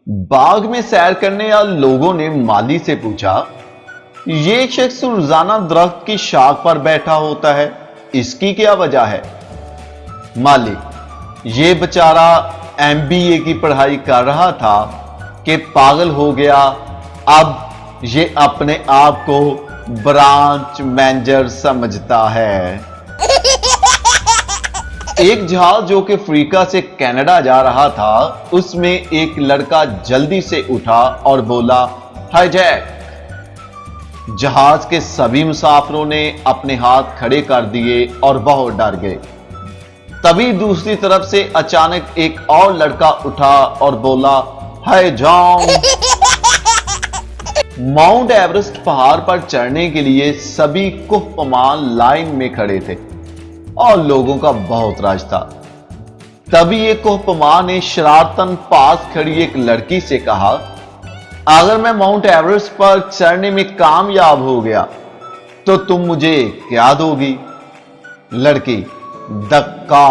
बाग में सैर करने वाले लोगों ने माली से पूछा, ये शख्स रोजाना दरख्त की शाख पर बैठा होता है, इसकी क्या वजह है? माली, ये बेचारा एमबीए की पढ़ाई कर रहा था कि पागल हो गया। अब ये अपने आप को ब्रांच मैनेजर समझता है। एक जहाज जो कि अफ्रीका से कनाडा जा रहा था, उसमें एक लड़का जल्दी से उठा और बोला, हाय जैक। जहाज के सभी मुसाफिरों ने अपने हाथ खड़े कर दिए और बहुत डर गए। तभी दूसरी तरफ से अचानक एक और लड़का उठा और बोला, हाय जॉन। माउंट एवरेस्ट पहाड़ पर चढ़ने के लिए सभी कुहपमान लाइन में खड़े थे और लोगों का बहुत रश था। तभी एक कुहपमान ने शरारतन पास खड़ी एक लड़की से कहा, अगर मैं माउंट एवरेस्ट पर चढ़ने में कामयाब हो गया तो तुम मुझे क्या दोगी? लड़की, धक्का।